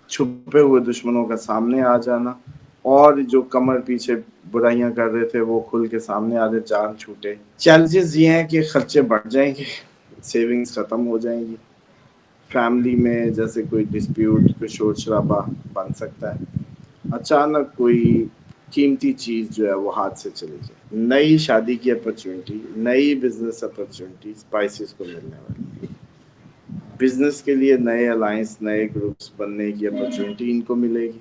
چھپے ہوئے دشمنوں کا سامنے آ جانا، اور جو کمر پیچھے برائیاں کر رہے تھے وہ کھل کے سامنے آ جائے، جان چھوٹے۔ چیلنجز یہ ہیں کہ خرچے بڑھ جائیں گے، سیونگز ختم ہو جائیں گی، فیملی میں جیسے کوئی ڈسپیوٹ، کوئی شور شرابہ بن سکتا ہے، اچانک کوئی قیمتی چیز جو ہے وہ ہاتھ سے چلی جائے، نئی شادی کی اپرچونٹی، نئی بزنس اپرچونٹی اسپائسز کو ملنے والی، بزنس کے لیے نئے الائنس، نئے گروپس بننے کی اپرچونٹی ان کو ملے گی۔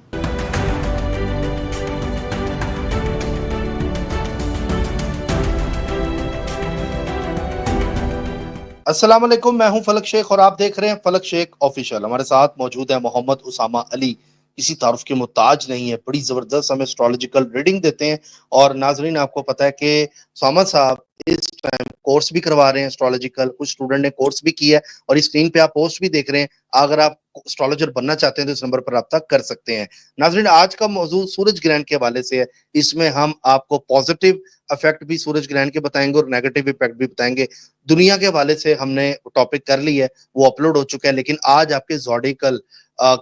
السلام علیکم، میں ہوں فلک شیخ اور آپ دیکھ رہے ہیں فلک شیخ آفیشیل۔ ہمارے ساتھ موجود ہے محمد اسامہ علی، کسی تعارف کے محتاج نہیں ہے، بڑی زبردست ہمیں اسٹرالوجیکل ریڈنگ دیتے ہیں۔ اور ناظرین آپ کو پتہ ہے کہ اسامہ صاحب اس ٹائم کورس بھی کروا رہے ہیں اسٹرالوجیکل، کچھ اسٹوڈنٹ نے کورس بھی کیا ہے، اور اس اسکرین پہ آپ پوسٹ بھی دیکھ رہے ہیں۔ اگر آپ اسٹرالوجر بننا چاہتے ہیں تو اس نمبر پر رابطہ کر سکتے ہیں۔ ناظرین آج کا موضوع سورج گرہن کے حوالے سے ہے، اس میں ہم آپ کو پازیٹیو افیکٹ بھی سورج گرہن کے بتائیں گے اور نیگیٹو افیکٹ بھی بتائیں گے۔ دنیا کے حوالے سے ہم نے ٹاپک کر لی ہے، وہ اپلوڈ ہو چکا ہے، لیکن آج آپ کے زوڈیکل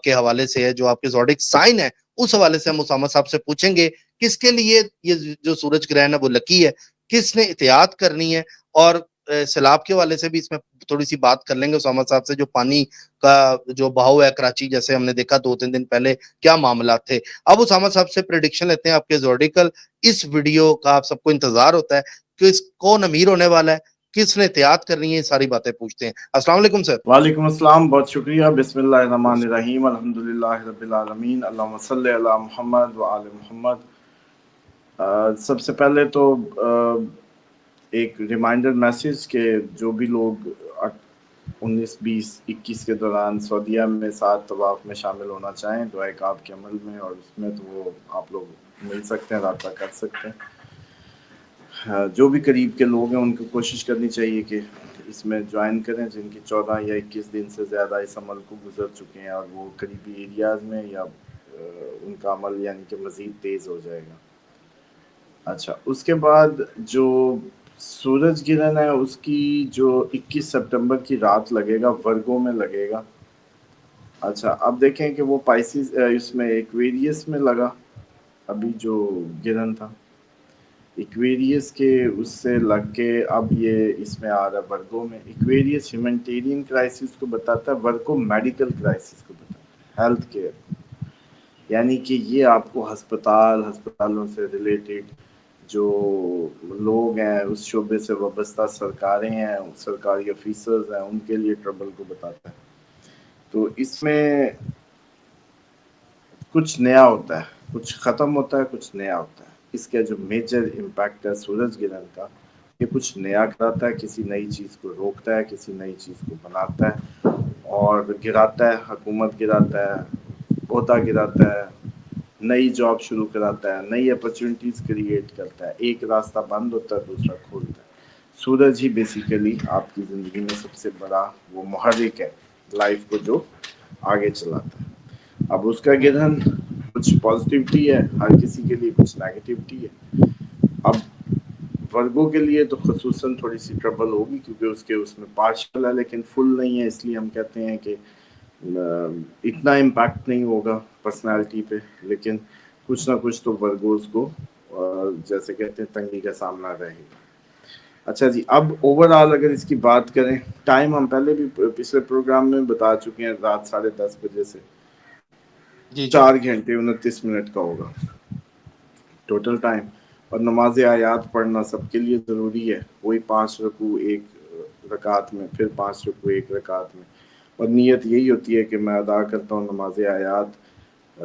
کے حوالے سے ہے، جو آپ کے زوڈیک سائن ہے اس حوالے سے ہم اسامہ صاحب سے پوچھیں گے کس کے لیے یہ جو سورج گرہن ہے وہ لکی ہے، کس نے احتیاط کرنی ہے، اور سیلاب کے حوالے سے بھی اس میں تھوڑی سی بات کر لیں گے اسامہ صاحب سے۔ جو پانی کا جو بہاؤ ہے کراچی جیسے ہم نے دیکھا 2-3 دن پہلے، کیا معاملات تھے۔ اب اسامہ صاحب سے پریڈکشن لیتے ہیں آپ کے زوڈیکل۔ اس ویڈیو کا آپ سب کو انتظار ہوتا ہے کہ کون امیر ہونے والا ہے، کس نے احتیاط کرنی ہے، ساری باتیں پوچھتے ہیں۔ السلام علیکم سر۔ وعلیکم السلام، بہت شکریہ۔ بسم اللہ الرحمن الرحیم، الحمدللہ رب العالمین، اللہم صلی علی محمد وآل محمد۔ سب سے پہلے تو ایک ریمائنڈر میسج کہ جو بھی لوگ 19، 20، 21 کے دوران سعودیہ میں 7 طواف میں شامل ہونا چاہیں دعائے کعب کے عمل میں، اور اس میں تو وہ آپ لوگ مل سکتے ہیں، رابطہ کر سکتے ہیں۔ جو بھی قریب کے لوگ ہیں ان کو کوشش کرنی چاہیے کہ اس میں جوائن کریں، جن کی 14 یا 21 دن سے زیادہ اس عمل کو گزر چکے ہیں، اور وہ قریبی ایریاز میں، یا ان کا عمل یعنی کہ مزید تیز ہو جائے گا۔ اچھا، اس کے بعد جو سورج گرہن ہے اس کی جو 21 سپٹمبر کی رات لگے گا، ورگو میں لگے گا۔ اچھا، اب دیکھیں کہ وہ پائسیز اس میں ایکویریس میں لگا، ابھی جو گرہن تھا ایکویریس کے اس سے لگ کے اب یہ اس میں آ رہا ہے ورگو میں۔ ایکویریس ہیومینٹیرین کرائسس کو بتاتا ہے، ورگو میڈیکل کرائسس کو بتاتا ہے، ہیلتھ کیئر، یعنی کہ یہ آپ کو ہسپتالوں سے ریلیٹڈ جو لوگ ہیں، اس شعبے سے وابستہ سرکاریں ہیں، سرکاری آفیسرز ہیں، ان کے لیے ٹربل کو بتاتا ہے۔ تو اس میں کچھ نیا ہوتا ہے، کچھ ختم ہوتا ہے، کچھ نیا ہوتا ہے۔ اس کا جو میجر امپیکٹ ہے سورج گرہن کا، یہ کچھ نیا کراتا ہے، کسی نئی چیز کو روکتا ہے، کسی نئی چیز کو بناتا ہے اور گراتا ہے، حکومت گراتا ہے، عہدہ گراتا ہے، نئی جاب شروع کراتا ہے، نئی اپرچونٹیز کریٹ کرتا ہے۔ ایک راستہ بند ہوتا ہے، دوسرا کھولتا ہے۔ سورج ہی بیسیکلی آپ کی زندگی میں سب سے بڑا وہ محرک ہے، لائف کو جو آگے چلاتا ہے۔ اب اس کا گرہن کچھ پازیٹیوٹی ہے، ہر کسی کے لیے کچھ نیگیٹیوٹی ہے۔ اب ورگو کے لیے تو خصوصاً تھوڑی سی ٹربل ہوگی، کیونکہ اس میں پارشل ہے لیکن فل نہیں ہے، اس لیے ہم کہتے ہیں کہ اتنا امپیکٹ نہیں ہوگا پرسنالٹی پہ، لیکن کچھ نہ کچھ تو ورگوز کو جیسے کہتے ہیں تنگی کا سامنا رہے گا۔ اچھا جی، اب اوور آل اگر اس کی بات کریں، ٹائم ہم پہلے بھی پچھلے پروگرام میں بتا چکے ہیں، رات 10:30 بجے سے جی جی 4 گھنٹے 29 منٹ کا ہوگا ٹوٹل ٹائم۔ اور نماز آیات پڑھنا سب کے لیے ضروری ہے، وہی 5 رکوع 1 رکعت میں، پھر 5 رکوع 1 رکعت میں، اور نیت یہی ہوتی ہے کہ میں ادا کرتا ہوں نماز آیات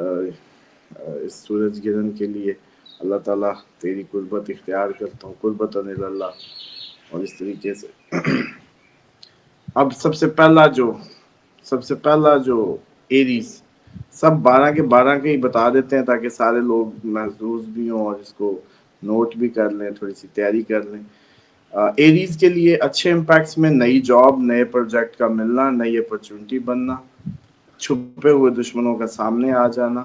اس سورج گرہن کے لیے، اللہ تعالیٰ تیری قربت اختیار کرتا ہوں، قربت اللہ، اور اس طریقے سے۔ اب سب سے پہلا جو ایریز، سب 12 کے 12 کے ہی بتا دیتے ہیں تاکہ سارے لوگ محظوظ بھی ہوں اور اس کو نوٹ بھی کر لیں، تھوڑی سی تیاری کر لیں۔ ایریز کے لیے اچھے امپیکٹس میں نئی جاب، نئے پروجیکٹ کا ملنا، نئی اپرچونٹی بننا، چھپے ہوئے دشمنوں کا سامنے آ جانا،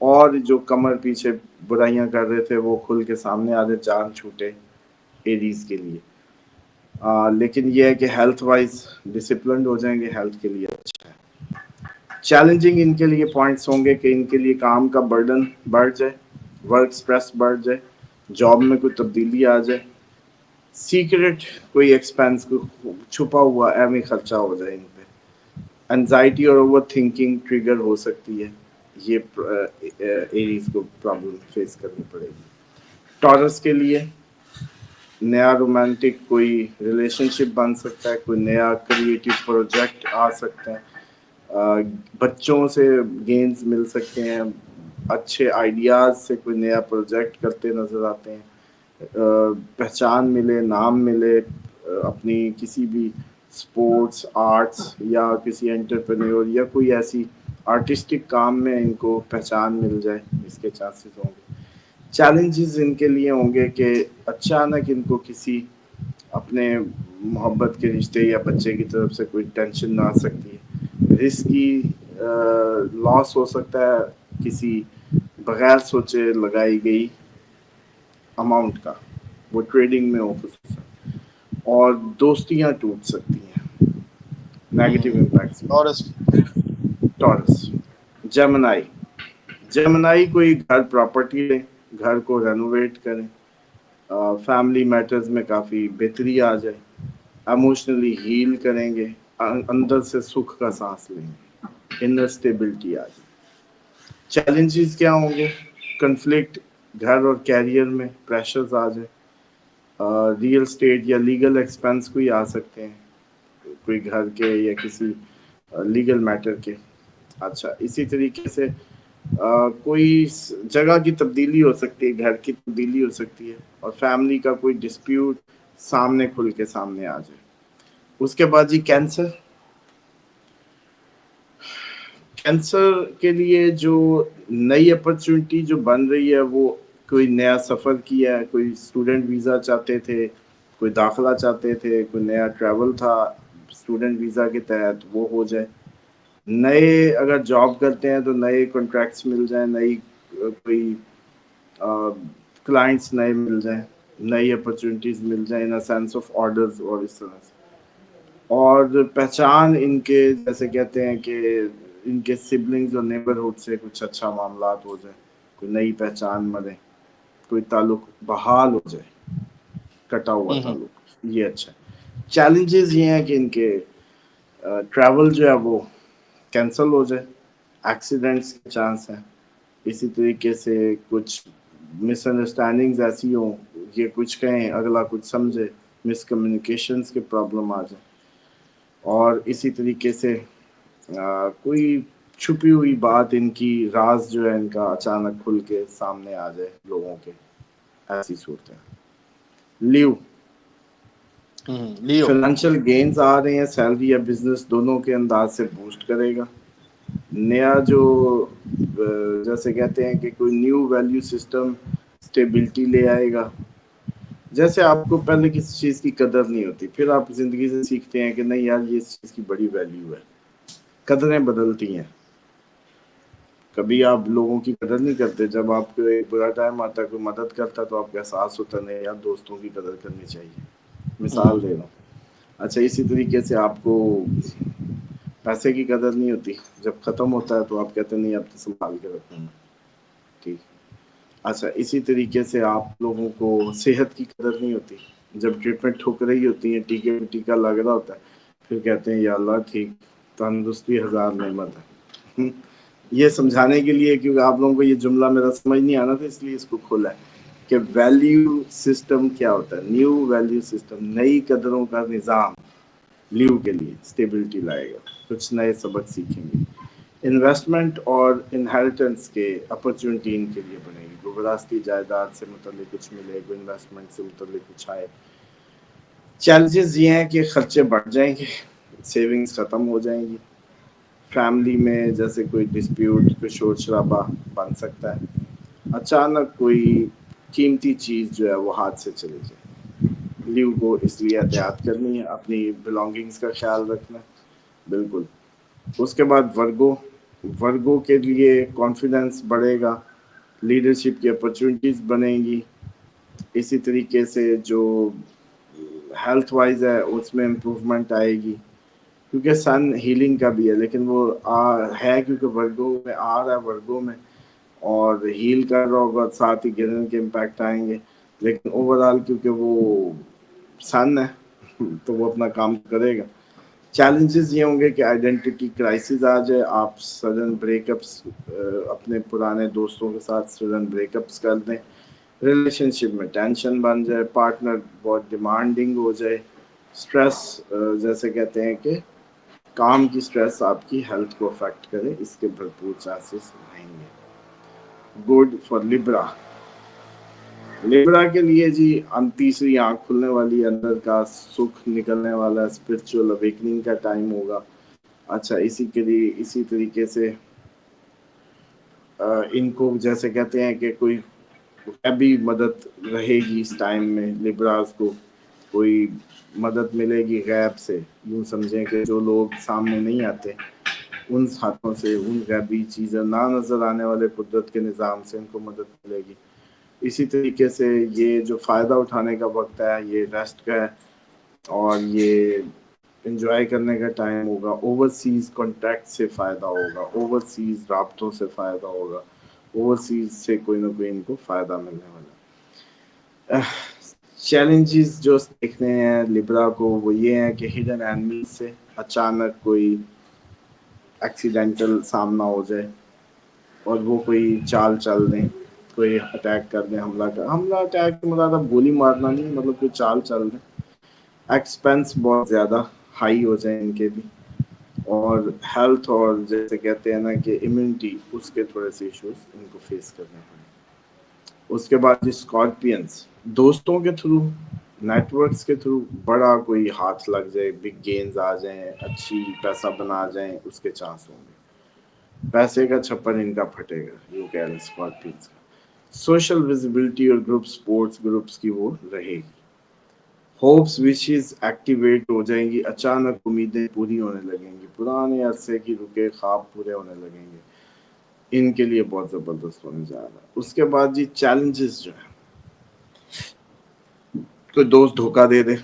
اور جو کمر پیچھے برائیاں کر رہے تھے وہ کھل کے سامنے آ جائے، جان چھوٹے ایریز کے لیے۔ لیکن یہ ہے کہ ہیلتھ وائز ڈسپلنڈ ہو جائیں گے، ہیلتھ کے لیے اچھا ہے۔ چیلنجنگ ان کے لیے پوائنٹس ہوں گے کہ ان کے لیے کام کا برڈن بڑھ جائے، ورک اسٹریس بڑھ جائے، جاب میں کوئی تبدیلی آ جائے، سیکرٹ کوئی ایکسپینس کو چھپا ہوا اہم خرچہ ہو جائے، ان پہ انزائٹی اور اوور تھنکنگ ٹریگر ہو سکتی ہے، یہ ایریز کو پرابلم فیس کرنی پڑے گی۔ ٹورس کے لیے نیا رومانٹک کوئی ریلیشن شپ بن سکتا ہے، کوئی نیا کریٹو پروجیکٹ آ سکتا ہے، بچوں سے گینز مل سکتے ہیں، اچھے آئیڈیاز سے کوئی نیا پروجیکٹ کرتے نظر آتے ہیں، پہچان ملے، نام ملے، اپنی کسی بھی اسپورٹس، آرٹس یا کسی انٹرپرینور یا کوئی ایسی آرٹسٹک کام میں ان کو پہچان مل جائے، اس کے چانسز ہوں گے۔ چیلنجز ان کے لیے ہوں گے کہ اچانک ان کو کسی اپنے محبت کے رشتے یا بچے کی طرف سے کوئی ٹینشن نہ آ سکتی ہے، رسک کی لاس ہو سکتا ہے کسی بغیر سوچے لگائی گئی اماؤنٹ کا، وہ ٹریڈنگ میں ہو خصوصاً، اور دوستیاں ٹوٹ سکتی ہیں، نیگیٹو امپیکٹس بھی۔ ٹورس ٹورس، جمنائی کوئی گھر پراپرٹی لے، گھر کو رینوویٹ کریں، فیملی میٹرز میں کافی بہتری آ جائے، ایموشنلی ہیل کریں گے، اندر سے سکھ کا سانس لیں گے، انر اسٹیبلٹی آ جائے۔ چیلنجز کیا ہوں گے؟ کنفلکٹ گھر اور کیریئر میں پریشرز آ جائے، ریئل اسٹیٹ یا لیگل ایکسپینس کوئی آ سکتے ہیں، کوئی گھر کے یا کسی لیگل میٹر کے۔ اچھا، اسی طریقے سے کوئی جگہ کی تبدیلی ہو سکتی ہے، گھر کی تبدیلی ہو سکتی ہے، اور فیملی کا کوئی ڈسپیوٹ سامنے کھل کے سامنے آ جائے۔ اس کے بعد جی کینسر کے لیے جو نئی اپرچونٹی جو بن رہی ہے، وہ کوئی نیا سفر کیا ہے، کوئی اسٹوڈنٹ ویزا چاہتے تھے، کوئی داخلہ چاہتے تھے، کوئی نیا ٹریول تھا اسٹوڈنٹ ویزا کے تحت، وہ ہو جائے۔ نئے اگر جاب کرتے ہیں تو نئے کانٹریکٹس مل جائیں، نئی کوئی کلائنٹس نئے مل جائیں، نئی اپرچونٹیز مل جائیں ان سینس آف آرڈرز، اور اس طرح سے۔ اور پہچان ان کے جیسے کہتے ہیں کہ ان کے سبلنگز اور نیبرہڈ سے کچھ اچھا معاملات ہو جائیں، کوئی نئی پہچان ملے، کوئی تعلق بحال ہو جائے، کٹا ہوا تعلق، یہ اچھا ہے۔ چیلنجز یہ ہیں کہ ان کے ٹریول جو ہے وہ کینسل ہو جائے، ایکسیڈنٹس کے چانس ہیں، اسی طریقے سے کچھ مس انڈرسٹینڈنگز ایسی ہوں، یہ کچھ کہیں اگلا کچھ سمجھے، مس کمیونیکیشنز کے پرابلم آ جائیں، اور اسی طریقے سے کوئی چھپی ہوئی بات ان کی، راز جو ہے ان کا اچانک کھل کے سامنے آ جائے لوگوں کے، ایسی صورتیں۔ لیو، لیو فائنینشیل گینز آ رہے ہیں، سیلری یا بزنس دونوں کے انداز سے بوسٹ کرے گا۔ نیا جو جیسے کہتے ہیں کہ کوئی نیو ویلیو سسٹم اسٹیبلٹی لے آئے گا۔ جیسے آپ کو پہلے کسی چیز کی قدر نہیں ہوتی، پھر آپ زندگی سے سیکھتے ہیں کہ نہیں یار، یہ اس چیز کی بڑی ویلیو ہے، قدریں بدلتی ہیں۔ کبھی آپ لوگوں کی قدر نہیں کرتے، جب آپ کو ایک برا ٹائم آتا ہے، کوئی مدد کرتا ہے تو آپ کو احساس ہوتا نہیں یار، دوستوں کی قدر کرنی چاہیے۔ مثال دے رہا ہوں۔ اچھا، اسی طریقے سے آپ کو پیسے کی قدر نہیں ہوتی، جب ختم ہوتا ہے تو آپ کہتے نہیں اب تو سنبھال کے رکھوں گا، ٹھیک۔ اچھا، اسی طریقے سے آپ لوگوں کو صحت کی قدر نہیں ہوتی، جب ٹریٹمنٹ ٹھک رہی ہوتی ہے، ٹیکے پہ ٹیکا لگ رہا ہوتا ہے، پھر کہتے ہیں یا اللہ ٹھیک، تندرستی ہزار نعمت ہے۔ یہ سمجھانے کے لیے، کیونکہ آپ لوگوں کو یہ جملہ میرا سمجھ نہیں آنا تھا، اس لیے اس کو کھولا ہے کہ ویلیو سسٹم کیا ہوتا ہے۔ نیو ویلیو سسٹم، نئی قدروں کا نظام لیو کے لیے اسٹیبلٹی لائے گا، کچھ نئے سبق سیکھیں گے۔ انویسٹمنٹ اور انہیریٹنس کے اپرچونٹی ان کے لیے بنے گی، کوئی وراثتی جائیداد سے متعلق کچھ ملے، کوئی انویسٹمنٹ سے متعلق کچھ آئے۔ چیلنجز یہ ہیں کہ خرچے بڑھ جائیں گے، سیونگز ختم ہو جائیں گی، فیملی میں جیسے کوئی ڈسپیوٹ، کوئی شور شرابہ بن سکتا ہے، اچانک کوئی قیمتی چیز جو ہے وہ ہاتھ سے چلی جائے۔ لیو کو اس لیے احتیاط کرنی ہے، اپنی بلانگنگز کا خیال رکھنا ہے، بالکل۔ اس کے بعد ورگو کے لیے کانفیڈنس بڑھے گا، لیڈرشپ کی اپرچونٹیز بنیں گی، اسی طریقے سے جو ہیلتھ وائز ہے اس میں امپروومنٹ آئے گی، کیونکہ سن ہیلنگ کا بھی ہے، لیکن وہ ہے کیونکہ ورگو میں آ رہا ہے، ورگو میں اور ہیل کر رہا ہوگا، ساتھ ہی گرن کے امپیکٹ آئیں گے، لیکن اوور آل کیونکہ وہ سن ہے تو وہ اپنا کام کرے گا۔ چیلنجز یہ ہوں گے کہ آئیڈینٹی کرائسس آ جائے، آپ سڈن بریک اپس اپنے پرانے دوستوں کے ساتھ سڈن بریک اپس کر دیں، ریلیشن شپ میں ٹینشن بن جائے، پارٹنر بہت ڈیمانڈنگ ہو جائے، اسٹریس جیسے کہتے ہیں کہ کام کی اسٹریس آپ کی ہیلتھ کو افیکٹ کرے، اس کے بھرپور چانسز رہیں گے۔ Good for لیبرا۔ لیبرا کے لیے جی تیسری آنکھ کھلنے والی، اندر کا سکھ نکلنے والا، اسپرچل اویکننگ کا ٹائم ہوگا۔ اچھا، اسی طریقے سے ان کو جیسے کہتے ہیں کہ کوئی غیبی مدد رہے گی اس ٹائم میں، لیبراز کو کوئی مدد ملے گی غیب سے، یوں سمجھیں کہ جو لوگ سامنے نہیں آتے ان ہاتھوں سے، ان غیبی چیزیں نہ نظر آنے والے قدرت کے نظام سے ان کو مدد ملے گی۔ اسی طریقے سے یہ جو فائدہ اٹھانے کا وقت ہے، یہ ریسٹ کا ہے اور یہ انجوائے کرنے کا ٹائم ہوگا۔ اوورسیز کانٹیکٹ سے فائدہ ہوگا، اوورسیز رابطوں سے فائدہ ہوگا، اوورسیز سے کوئی نہ کوئی ان کو فائدہ ملنے والا۔ چیلنجز جو دیکھنے ہیں لیبرا کو وہ یہ ہیں کہ ہڈن اینیمیز سے اچانک کوئی ایکسیڈنٹل سامنا ہو جائے اور وہ کوئی چال چل دیں، کوئی اٹیک کر دیں، حملہ اٹیک مطلب گولی مارنا نہیں، مطلب کوئی چال چل دیں، ایکسپینس بہت زیادہ ہائی ہو جائیں ان کے بھی، اور ہیلتھ اور جیسے کہتے ہیں نا کہ امیونٹی، اس کے تھوڑے سے ایشوز ان کو فیس کرنے پڑیں۔ اس کے بعد اسکارپینس، دوستوں کے تھرو، نیٹ ورکس کے تھرو بڑا کوئی ہاتھ لگ جائے، بگ گینز آ جائیں، اچھی پیسہ بنا جائیں، اس کے چانس ہوں گے۔ پیسے کا چھپن ان کا پھٹے گا، یوں کہہ رہے اسکارپینس کا۔ سوشل ویزیبلٹی اور گروپ سپورٹس گروپس کی وہ رہے گی۔ ہوپس وشز ایکٹیویٹ ہو جائیں گی، اچانک امیدیں پوری ہونے لگیں گی، پرانے عرصے کی رکے خواب پورے ہونے لگیں گے، ان کے لیے بہت زبردست ہونے جا رہا ہے۔ اس کے بعد جی چیلنجز جو ہیں، کوئی دوست دھوکہ دے دے،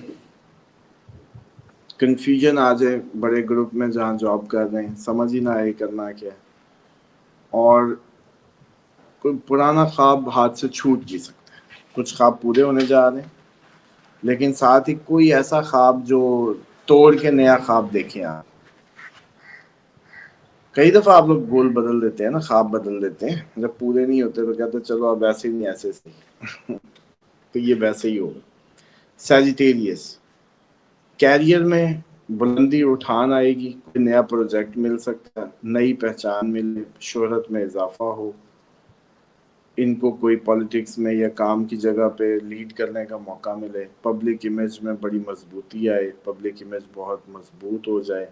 کنفیوژن آ جائے بڑے گروپ میں جہاں جاب کر رہے ہیں، سمجھ ہی نہ آئے کرنا کیا ہے، اور کوئی پرانا خواب ہاتھ سے چھوٹ بھی سکتا ہے۔ کچھ خواب پورے ہونے جا رہے ہیں، لیکن ساتھ ہی کوئی ایسا خواب جو توڑ کے نیا خواب دیکھیں آپ۔ کئی دفعہ آپ لوگ گول بدل دیتے ہیں نا، خواب بدل دیتے ہیں، جب پورے نہیں ہوتے تو کہتے ہیں چلو اب ایسے نہیں، ایسے صحیح تو یہ ویسے ہی ہوگا۔ سیجیٹیریس، کیریئر میں بلندی اٹھان آئے گی، کوئی نیا پروجیکٹ مل سکتا ہے، نئی پہچان ملے، شہرت میں اضافہ ہو، ان کو کوئی پالیٹکس میں یا کام کی جگہ پہ لیڈ کرنے کا موقع ملے، پبلک امیج میں بڑی مضبوطی آئے، پبلک امیج بہت مضبوط ہو جائے،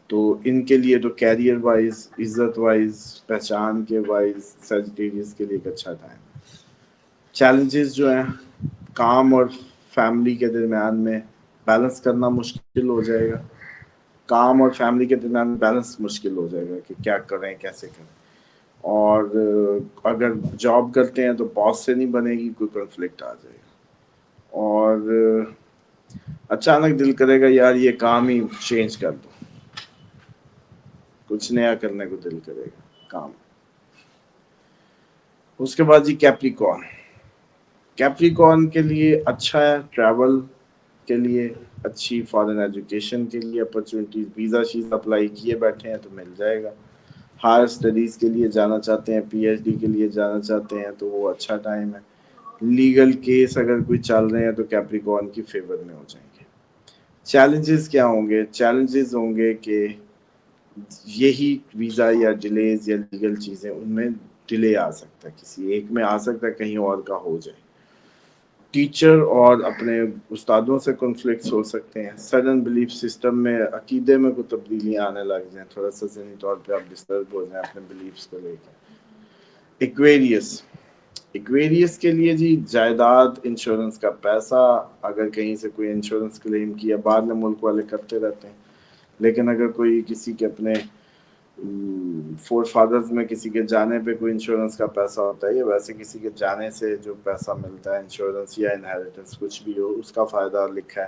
تو ان کے لیے تو کیریئر وائز، عزت وائز، پہچان کے وائز سیجیٹیریس کے لیے ایک اچھا ٹائم ہے۔ چیلنجز جو ہیں، کام اور فیملی کے درمیان میں بیلنس کرنا مشکل ہو جائے گا، کام اور فیملی کے درمیان بیلنس مشکل ہو جائے گا کہ کیا کریں، کیسے کریں، اور اگر جاب کرتے ہیں تو باس سے نہیں بنے گی، کوئی کنفلکٹ آ جائے گا، اور اچانک دل کرے گا یار یہ کام ہی چینج کر دو، کچھ نیا کرنے کو دل کرے گا کام۔ اس کے بعد جی کیپریکارن، کیپریکارن کے لیے اچھا ہے، ٹریول کے لیے اچھی، فارن ایجوکیشن کے لیے اپرچونیٹیز، ویزا شیزا اپلائی کیے بیٹھے ہیں تو مل جائے گا، ہائر اسٹڈیز کے لیے جانا چاہتے ہیں، پی ایچ ڈی کے لیے جانا چاہتے ہیں تو وہ اچھا ٹائم ہے۔ لیگل کیس اگر کوئی چل رہے ہیں تو کیپریکارن کی فیور میں ہو جائیں گے۔ چیلنجز کیا ہوں گے؟ چیلنجز ہوں گے کہ یہی ویزا یا ڈیلیز یا لیگل چیزیں، ان میں ڈیلے آ سکتا ہے، کسی ایک میں آ سکتا ہے، کہیں اور کا ہو جائے۔ ٹیچر اور اپنے استادوں سے کنفلکٹس ہو سکتے ہیں، سڈن بلیف سسٹم میں، عقیدے میں کوئی تبدیلیاں آنے لگ جائیں، تھوڑا سا ذہنی طور پہ آپ ڈسٹرب ہو جائیں اپنے بلیفس کو لے کے۔ ایکویریس کے لیے جی جائیداد، انشورنس کا پیسہ، اگر کہیں سے کوئی انشورنس کلیم کیا، بعد میں ملک والے کرتے رہتے ہیں، لیکن اگر کوئی کسی کے اپنے فور فادرز میں کسی کے جانے پہ کوئی انشورنس کا پیسہ ہوتا ہے، یا ویسے کسی کے جانے سے جو پیسہ ملتا ہے انشورنس یا انہیریٹنس کچھ بھی ہو، اس کا فائدہ لکھا ہے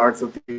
60-70